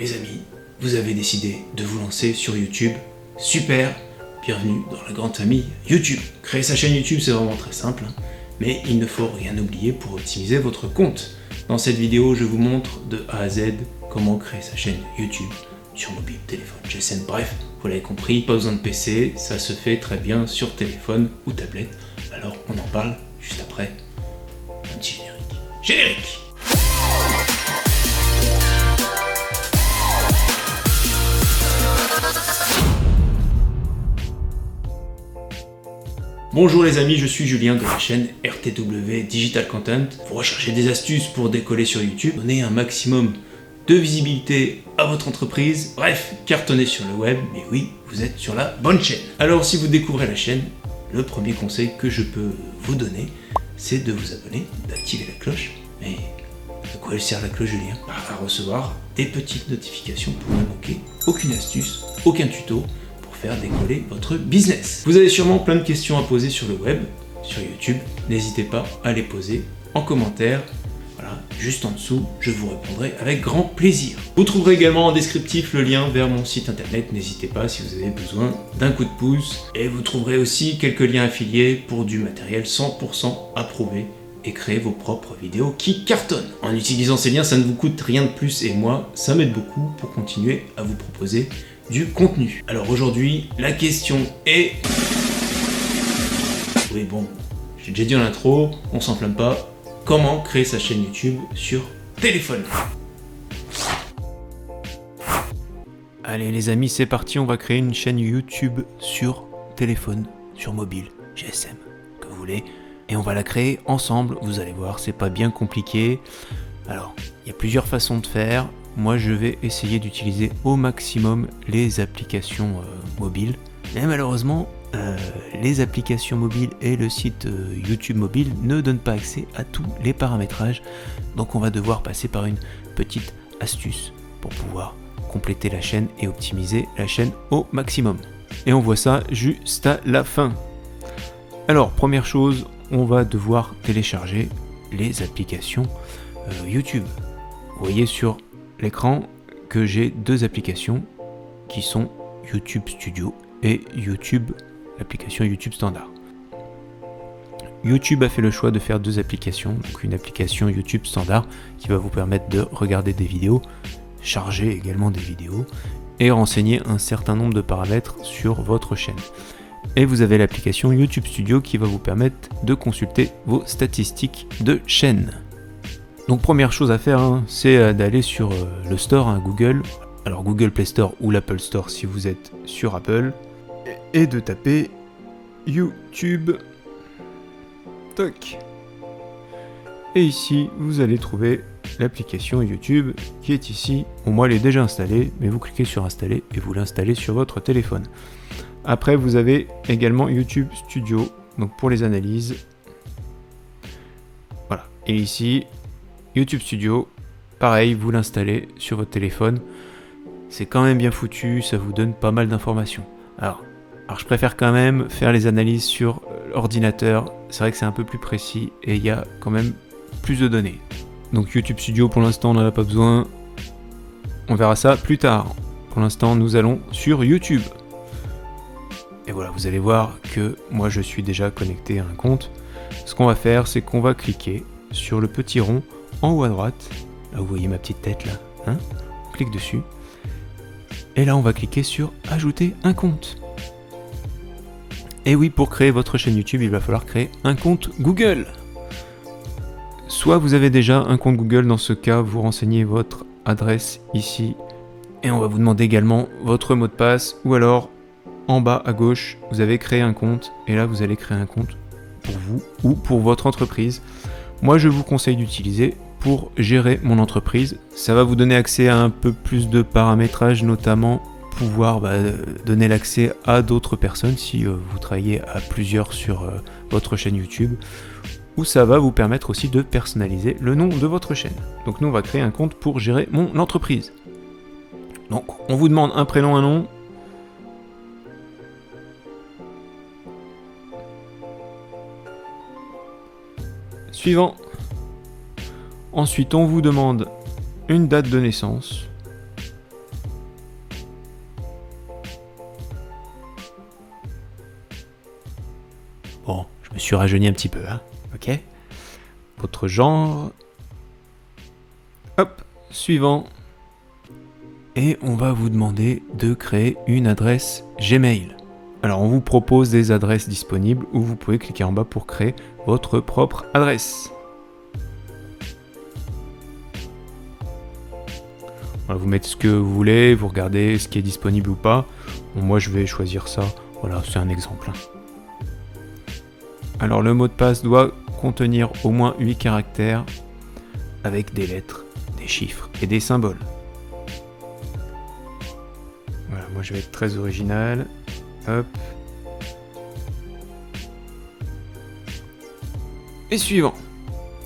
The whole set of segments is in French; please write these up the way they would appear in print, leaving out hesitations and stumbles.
les amis, vous avez décidé de vous lancer sur YouTube. Super, bienvenue dans la grande famille YouTube. Créer sa chaîne YouTube, c'est vraiment très simple, mais il ne faut rien oublier pour optimiser votre compte. Dans cette vidéo, je vous montre de A à Z comment créer sa chaîne YouTube sur mobile, téléphone, GSM, bref, vous l'avez compris, pas besoin de PC, ça se fait très bien sur téléphone ou tablette. Alors on en parle juste après un petit générique. Générique! Bonjour les amis, je suis Julien de la chaîne RTW Digital Content. Vous recherchez des astuces pour décoller sur YouTube, donner un maximum de visibilité à votre entreprise, bref, cartonner sur le web, mais oui, vous êtes sur la bonne chaîne. Alors si vous découvrez la chaîne, le premier conseil que je peux vous donner, c'est de vous abonner, d'activer la cloche. Mais de quoi elle sert la cloche, Julien? À recevoir des petites notifications pour ne manquer aucune astuce, aucun tuto, faire décoller votre business. Vous avez sûrement plein de questions à poser sur le web, sur YouTube. N'hésitez pas à les poser en commentaire. Voilà, juste en dessous, je vous répondrai avec grand plaisir. Vous trouverez également en descriptif le lien vers mon site internet. N'hésitez pas si vous avez besoin d'un coup de pouce. Et vous trouverez aussi quelques liens affiliés pour du matériel 100% approuvé et créer vos propres vidéos qui cartonnent. En utilisant ces liens, ça ne vous coûte rien de plus et moi, ça m'aide beaucoup pour continuer à vous proposer du contenu. Alors aujourd'hui, la question est... Oui bon, j'ai déjà dit en intro, on s'enflamme pas. Comment créer sa chaîne YouTube sur téléphone? Allez les amis, c'est parti, on va créer une chaîne YouTube sur téléphone, sur mobile, GSM, que vous voulez. Et on va la créer ensemble, vous allez voir, c'est pas bien compliqué. Alors, il y a plusieurs façons de faire. Moi, je vais essayer d'utiliser au maximum les applications mobiles. Mais malheureusement, les applications mobiles et le site YouTube mobile ne donnent pas accès à tous les paramétrages. Donc on va devoir passer par une petite astuce pour pouvoir compléter la chaîne et optimiser la chaîne au maximum. Et on voit ça juste à la fin. Alors, première chose, on va devoir télécharger les applications YouTube. Vous voyez sur l'écran que j'ai deux applications qui sont YouTube Studio et YouTube, l'application YouTube standard. YouTube a fait le choix de faire deux applications, donc une application YouTube standard qui va vous permettre de regarder des vidéos, charger également des vidéos et renseigner un certain nombre de paramètres sur votre chaîne. Et vous avez l'application YouTube Studio qui va vous permettre de consulter vos statistiques de chaîne. Donc première chose à faire, c'est d'aller sur le store, Google, alors Google Play Store ou l'Apple Store si vous êtes sur Apple, et de taper YouTube. Toc. Et ici, vous allez trouver l'application YouTube qui est ici. Bon, moi elle est déjà installée, mais vous cliquez sur installer et vous l'installez sur votre téléphone. Après, vous avez également YouTube Studio, donc pour les analyses. Voilà. Et ici, YouTube Studio, pareil, vous l'installez sur votre téléphone. C'est quand même bien foutu, ça vous donne pas mal d'informations. Alors je préfère quand même faire les analyses sur l'ordinateur. C'est vrai que c'est un peu plus précis et il y a quand même plus de données. Donc YouTube Studio, pour l'instant, on n'en a pas besoin. On verra ça plus tard. Pour l'instant, nous allons sur YouTube. Et voilà, vous allez voir que moi, je suis déjà connecté à un compte. Ce qu'on va faire, c'est qu'on va cliquer sur le petit rond en haut à droite, là vous voyez ma petite tête là, on clique dessus, et là on va cliquer sur ajouter un compte. Et oui, pour créer votre chaîne YouTube, il va falloir créer un compte Google. Soit vous avez déjà un compte Google, dans ce cas vous renseignez votre adresse ici, et on va vous demander également votre mot de passe, ou alors en bas à gauche, vous avez créé un compte, et là vous allez créer un compte pour vous ou pour votre entreprise. Moi je vous conseille d'utiliser pour gérer mon entreprise. Ça va vous donner accès à un peu plus de paramétrage, notamment pouvoir donner l'accès à d'autres personnes si vous travaillez à plusieurs sur votre chaîne YouTube, ou ça va vous permettre aussi de personnaliser le nom de votre chaîne. Donc nous on va créer un compte pour gérer mon entreprise. Donc on vous demande un prénom, un nom. Suivant. Ensuite, on vous demande une date de naissance. Bon, je me suis rajeuni un petit peu, hein. Ok. Votre genre. Hop, suivant. Et on va vous demander de créer une adresse Gmail. Alors on vous propose des adresses disponibles où vous pouvez cliquer en bas pour créer votre propre adresse. Voilà, vous mettez ce que vous voulez, vous regardez ce qui est disponible ou pas. Bon, moi je vais choisir ça, voilà, c'est un exemple. Alors le mot de passe doit contenir au moins 8 caractères avec des lettres, des chiffres et des symboles. Voilà, moi je vais être très original. Hop. Et suivant.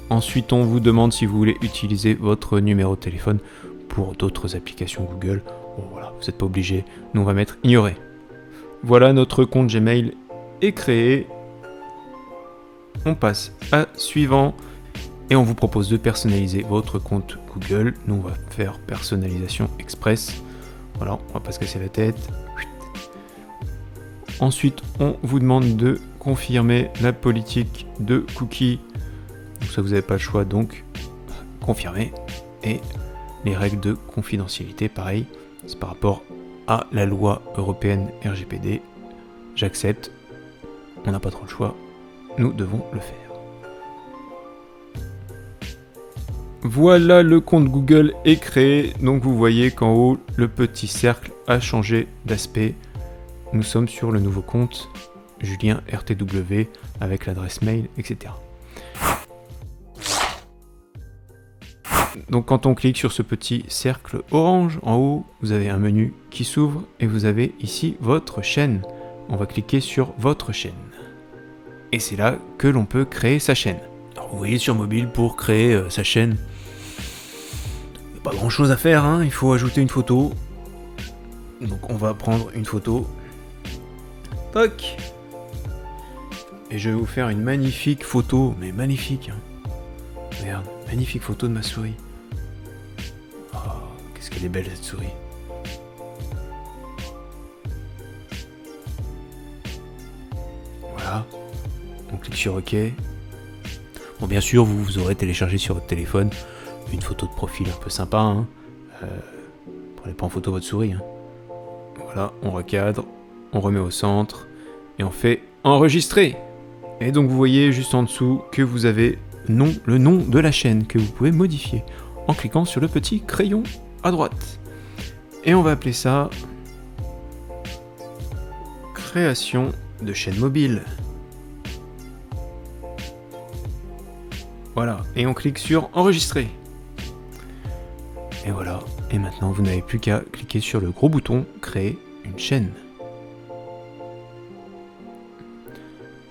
Ensuite, on vous demande si vous voulez utiliser votre numéro de téléphone pour d'autres applications Google. Bon voilà, vous n'êtes pas obligé. Nous, on va mettre ignorer. Voilà, notre compte Gmail est créé. On passe à suivant. Et on vous propose de personnaliser votre compte Google. Nous, on va faire personnalisation express. Voilà, on va pas se casser la tête. Ensuite, on vous demande de confirmer la politique de cookies. Donc ça, vous n'avez pas le choix, donc confirmer. Et les règles de confidentialité, pareil, c'est par rapport à la loi européenne RGPD. J'accepte. On n'a pas trop le choix. Nous devons le faire. Voilà, le compte Google est créé. Donc vous voyez qu'en haut, le petit cercle a changé d'aspect. Nous sommes sur le nouveau compte Julien RTW avec l'adresse mail, etc. Donc quand on clique sur ce petit cercle orange, en haut, vous avez un menu qui s'ouvre et vous avez ici votre chaîne. On va cliquer sur votre chaîne. Et c'est là que l'on peut créer sa chaîne. Alors vous voyez sur mobile, pour créer sa chaîne, il n'y a pas grand chose à faire, hein. Il faut ajouter une photo. Donc on va prendre une photo. Toc. Et je vais vous faire une magnifique photo, mais magnifique, hein. Regarde, magnifique photo de ma souris. Oh, qu'est-ce qu'elle est belle cette souris. Voilà. On clique sur OK. Bon, bien sûr, vous aurez téléchargé sur votre téléphone une photo de profil un peu sympa, hein. Prenez pas en photo votre souris, hein. Voilà, on recadre, on remet au centre et on fait enregistrer. Et donc vous voyez juste en dessous que vous avez le nom de la chaîne que vous pouvez modifier en cliquant sur le petit crayon à droite. Et on va appeler ça création de chaîne mobile. Voilà, et on clique sur enregistrer. Et voilà, et maintenant vous n'avez plus qu'à cliquer sur le gros bouton créer une chaîne.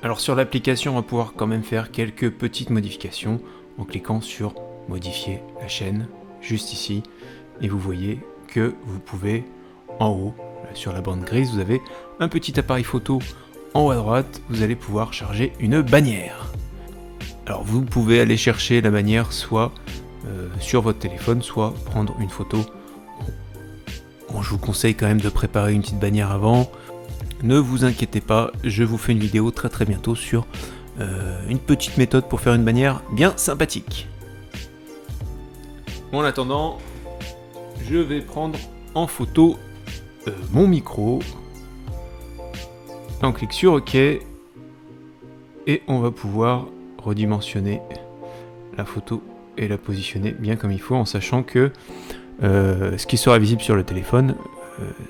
Alors sur l'application, on va pouvoir quand même faire quelques petites modifications en cliquant sur modifier la chaîne, juste ici. Et vous voyez que vous pouvez, en haut, sur la bande grise, vous avez un petit appareil photo. En haut à droite, vous allez pouvoir charger une bannière. Alors vous pouvez aller chercher la bannière soit sur votre téléphone, soit prendre une photo. Bon, je vous conseille quand même de préparer une petite bannière avant. Ne vous inquiétez pas, je vous fais une vidéo très très bientôt sur une petite méthode pour faire une bannière bien sympathique. Bon, en attendant, je vais prendre en photo mon micro. On clique sur OK et on va pouvoir redimensionner la photo et la positionner bien comme il faut, en sachant que ce qui sera visible sur le téléphone,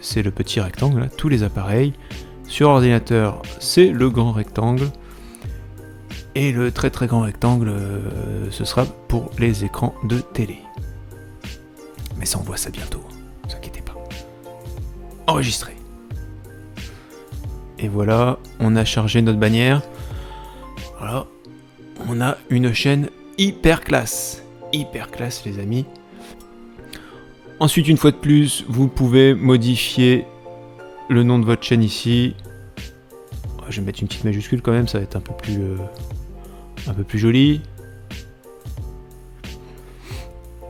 c'est le petit rectangle, là, tous les appareils. Sur ordinateur, c'est le grand rectangle. Et le très très grand rectangle, ce sera pour les écrans de télé. Mais ça, on voit ça bientôt, ne vous inquiétez pas. Enregistrer. Et voilà, on a chargé notre bannière. Voilà, on a une chaîne hyper classe. Hyper classe, les amis. Ensuite, une fois de plus, vous pouvez modifier le nom de votre chaîne ici. Je vais mettre une petite majuscule quand même, ça va être un peu plus joli.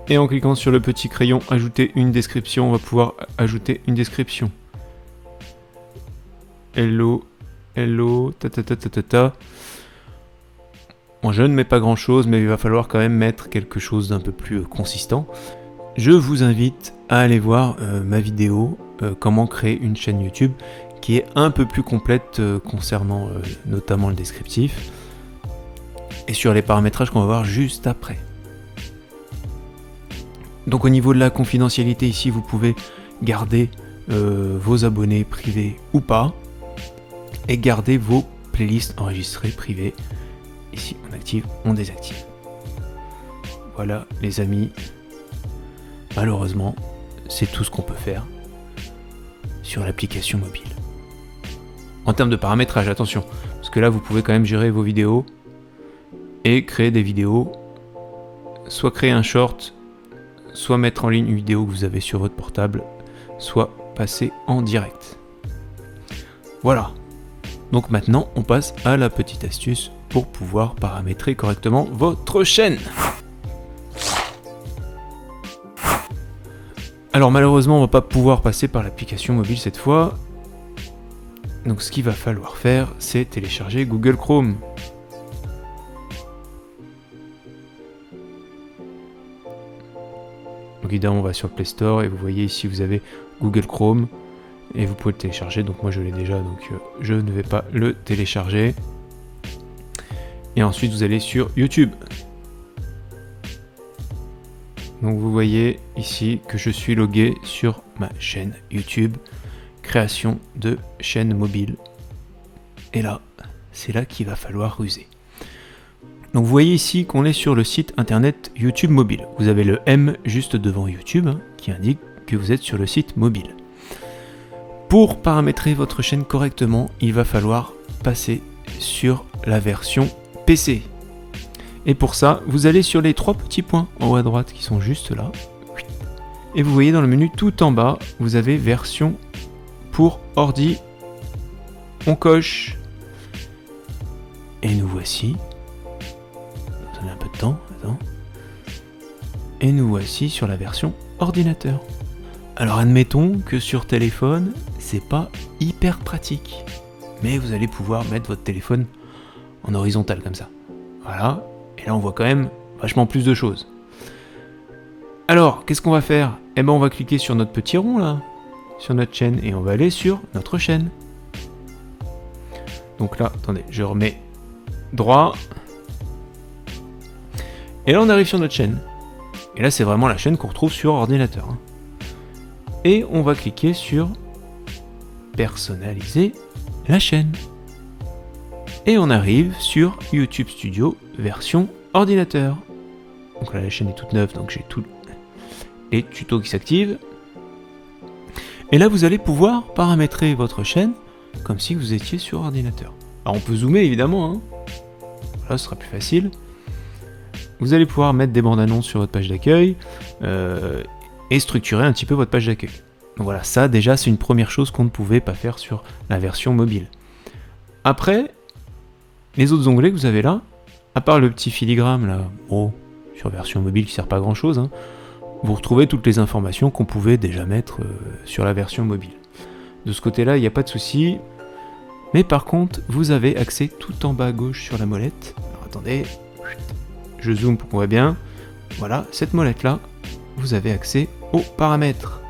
Et en cliquant sur le petit crayon ajouter une description, on va pouvoir ajouter une description. Hello, hello, ta ta ta ta ta ta. Bon, je ne mets pas grand chose, mais il va falloir quand même mettre quelque chose d'un peu plus consistant. Je vous invite à aller voir ma vidéo comment créer une chaîne YouTube qui est un peu plus complète concernant notamment le descriptif et sur les paramétrages qu'on va voir juste après. Donc au niveau de la confidentialité ici, vous pouvez garder vos abonnés privés ou pas et garder vos playlists enregistrées privées. Ici on active, on désactive. Voilà les amis, malheureusement c'est tout ce qu'on peut faire sur l'application mobile. En termes de paramétrage, attention, parce que là vous pouvez quand même gérer vos vidéos et créer des vidéos, soit créer un short, soit mettre en ligne une vidéo que vous avez sur votre portable, soit passer en direct. Voilà. Donc maintenant, on passe à la petite astuce pour pouvoir paramétrer correctement votre chaîne. Alors malheureusement, on va pas pouvoir passer par l'application mobile cette fois. Donc ce qu'il va falloir faire, c'est télécharger Google Chrome. Donc évidemment, on va sur le Play Store et vous voyez ici, vous avez Google Chrome et vous pouvez le télécharger. Donc moi je l'ai déjà, donc je ne vais pas le télécharger. Et ensuite vous allez sur YouTube. Donc vous voyez ici que je suis logué sur ma chaîne YouTube, création de chaîne mobile. Et là, c'est là qu'il va falloir ruser. Donc vous voyez ici qu'on est sur le site internet YouTube mobile. Vous avez le M juste devant YouTube qui indique que vous êtes sur le site mobile. Pour paramétrer votre chaîne correctement, il va falloir passer sur la version PC. Et pour ça, vous allez sur les trois petits points en haut à droite qui sont juste là. Et vous voyez dans le menu tout en bas, vous avez version pour ordi. On coche. Et nous voici. Vous avez un peu de temps. Attends. Et nous voici sur la version ordinateur. Alors admettons que sur téléphone, c'est pas hyper pratique. Mais vous allez pouvoir mettre votre téléphone en horizontal comme ça. Voilà. Et là on voit quand même vachement plus de choses. Alors, qu'est-ce qu'on va faire? Eh ben on va cliquer sur notre petit rond là, sur notre chaîne, et on va aller sur notre chaîne. Donc là, attendez, je remets droit. Et là on arrive sur notre chaîne. Et là c'est vraiment la chaîne qu'on retrouve sur ordinateur. Et on va cliquer sur personnaliser la chaîne. Et on arrive sur YouTube Studio version ordinateur. Donc là la chaîne est toute neuve, donc j'ai tous les tutos qui s'activent. Et là vous allez pouvoir paramétrer votre chaîne comme si vous étiez sur ordinateur. Alors on peut zoomer évidemment, Là ce sera plus facile. Vous allez pouvoir mettre des bandes annonces sur votre page d'accueil et structurer un petit peu votre page d'accueil. Donc voilà, ça déjà c'est une première chose qu'on ne pouvait pas faire sur la version mobile. Après, les autres onglets que vous avez là, à part le petit filigrane là, sur version mobile qui sert pas à grand chose, vous retrouvez toutes les informations qu'on pouvait déjà mettre sur la version mobile. De ce côté-là, il n'y a pas de souci. Mais par contre, vous avez accès tout en bas à gauche sur la molette. Alors attendez, je zoome pour qu'on voit bien. Voilà, cette molette-là, vous avez accès aux paramètres.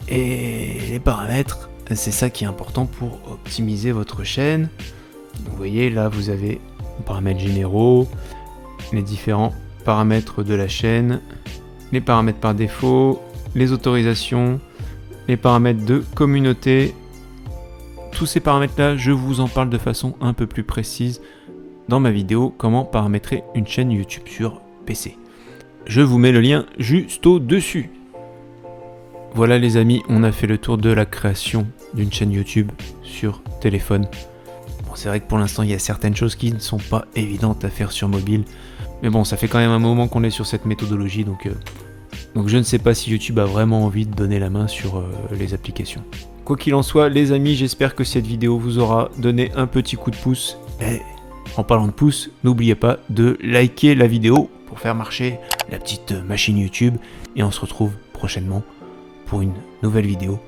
Et les paramètres, c'est ça qui est important pour optimiser votre chaîne. Vous voyez, là, vous avez les paramètres généraux, les différents paramètres de la chaîne, les paramètres par défaut, les autorisations, les paramètres de communauté. Tous ces paramètres-là, je vous en parle de façon un peu plus précise dans ma vidéo comment paramétrer une chaîne YouTube sur PC. Je vous mets le lien juste au-dessus. Voilà les amis, on a fait le tour de la création d'une chaîne YouTube sur téléphone. Bon, c'est vrai que pour l'instant, il y a certaines choses qui ne sont pas évidentes à faire sur mobile. Mais bon, ça fait quand même un moment qu'on est sur cette méthodologie, donc je ne sais pas si YouTube a vraiment envie de donner la main sur les applications. Quoi qu'il en soit, les amis, j'espère que cette vidéo vous aura donné un petit coup de pouce. Et en parlant de pouce, n'oubliez pas de liker la vidéo pour faire marcher la petite machine YouTube. Et on se retrouve prochainement pour une nouvelle vidéo